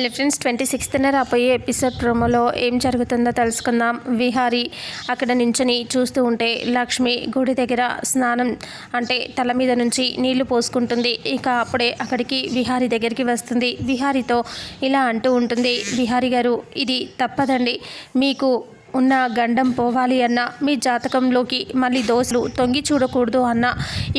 Hello friends, 26న రాబోయే episode ప్రోమోలో ఏం జరుగుతుందో తెలుసుకుందాం. విహారీ అక్కడ నించుని చూస్తూ ఉంటే లక్ష్మి గుడి దగ్గర స్నానం అంటే తల మీద నుంచి నీళ్లు పోసుకుంటుంది. ఇక అప్పుడే అక్కడికి విహారీ దగ్గరికి వస్తుంది. విహారీతో ఇలా అంటూ ఉంటుంది, విహారీ గారు, ఇది తప్పదండి. మీకు ఉన్న గండం పోవాలి అన్న, మీ జాతకంలోకి మళ్ళీ దోషులు తొంగి చూడకూడదు అన్న,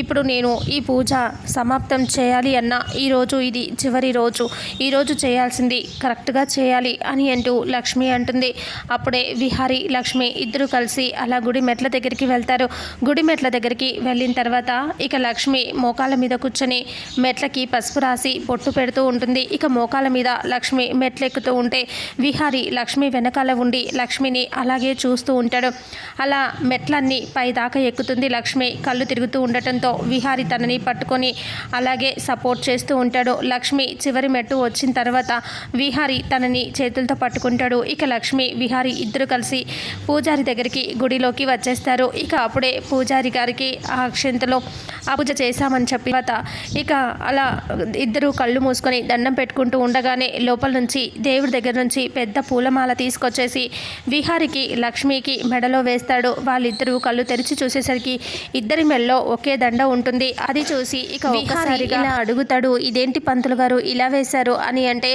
ఇప్పుడు నేను ఈ పూజ సమాప్తం చేయాలి అన్న, ఈరోజు ఇది చివరి రోజు, ఈరోజు చేయాల్సింది కరెక్ట్గా చేయాలి అని అంటూ లక్ష్మి అంటుంది. అప్పుడే విహారీ లక్ష్మి ఇద్దరు కలిసి అలా గుడి మెట్ల దగ్గరికి వెళ్తారు. గుడి మెట్ల దగ్గరికి వెళ్ళిన తర్వాత ఇక లక్ష్మి మోకాళ్ళ మీద కూర్చొని మెట్లకి పసుపు రాసి పొట్టు పెడుతూ ఉంటుంది. ఇక మోకాళ్ళ మీద లక్ష్మి మెట్లెక్కుతూ ఉంటే విహారీ లక్ష్మి వెనకాల ఉండి లక్ష్మిని అలాగే చూస్తూ ఉంటాడు. అలా మెట్లన్నీ పై దాకా ఎక్కుతుంది లక్ష్మి. కళ్ళు తిరుగుతూ ఉండటంతో విహారీ తనని పట్టుకొని అలాగే సపోర్ట్ చేస్తూ ఉంటాడు. లక్ష్మి చివరి మెట్టు వచ్చిన తర్వాత విహారీ తనని చేతులతో పట్టుకుంటాడు. ఇక లక్ష్మి విహారీ ఇద్దరు కలిసి పూజారి దగ్గరికి గుడిలోకి వచ్చేస్తారు. ఇక అప్పుడే పూజారి గారికి ఆ అక్షంతలో ఆ పూజ చేశామని చెప్పి ఇక అలా ఇద్దరు కళ్ళు మూసుకొని దండం పెట్టుకుంటూ ఉండగానే లోపల నుంచి దేవుడి దగ్గర నుంచి పెద్ద పూలమాల తీసుకొచ్చేసి విహారీకి లక్ష్మికి మెడలో వేస్తాడు. వాళ్ళిద్దరూ కళ్ళు తెరిచి చూసేసరికి ఇద్దరి మెడలో ఒకే దండ ఉంటుంది. అది చూసి ఇక ఒక్కసారిగా ఇలా అడుగుతాడు, ఇదేంటి పంతులు గారు ఇలా వేశారు అని. అంటే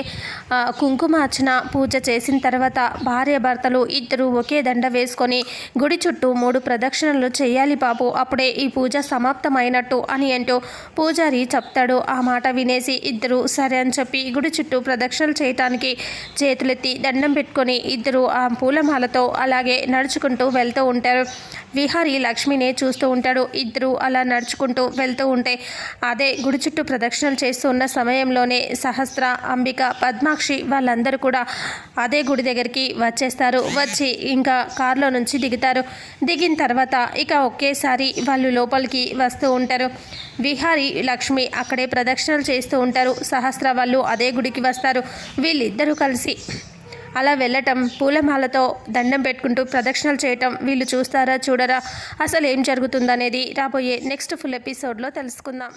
కుంకుమార్చన పూజ చేసిన తర్వాత భార్య భర్తలు ఇద్దరు ఒకే దండ వేసుకొని గుడి చుట్టూ 3 ప్రదక్షిణలు చేయాలి బాబు, అప్పుడే ఈ పూజ సమాప్తమైనట్టు అని అంటూ పూజారి చెప్తాడు. ఆ మాట వినేసి ఇద్దరు సరే అని చెప్పి గుడి చుట్టూ ప్రదక్షిణలు చేయటానికి చేతులెత్తి దండం పెట్టుకొని ఇద్దరు ఆ పూలమాలతో అలాగే నడుచుకుంటూ వెళ్తూ ఉంటారు. విహారీ లక్ష్మినే చూస్తూ ఉంటాడు. ఇద్దరు అలా నడుచుకుంటూ వెళ్తూ ఉంటే అదే గుడి చుట్టూ ప్రదక్షిణలు చేస్తూ ఉన్న సమయంలోనే సహస్ర, అంబిక, పద్మాక్షి వాళ్ళందరూ కూడా అదే గుడి దగ్గరికి వచ్చేస్తారు. వచ్చి ఇంకా కారులో నుంచి దిగుతారు. దిగిన తర్వాత ఇక ఒకేసారి వాళ్ళు లోపలికి వస్తూ ఉంటారు. విహారీ లక్ష్మి అక్కడే ప్రదక్షిణలు చేస్తూ ఉంటారు. సహస్ర వాళ్ళు అదే గుడికి వస్తారు. వీళ్ళిద్దరూ కలిసి అలా వెళ్ళటం, పూలమాలతో దండం పెట్టుకుంటూ ప్రదక్షిణలు చేయటం వీళ్ళు చూస్తారా చూడరా, అసలు ఏం జరుగుతుందనేది రాబోయే నెక్స్ట్ ఫుల్ ఎపిసోడ్లో తెలుసుకుందాం.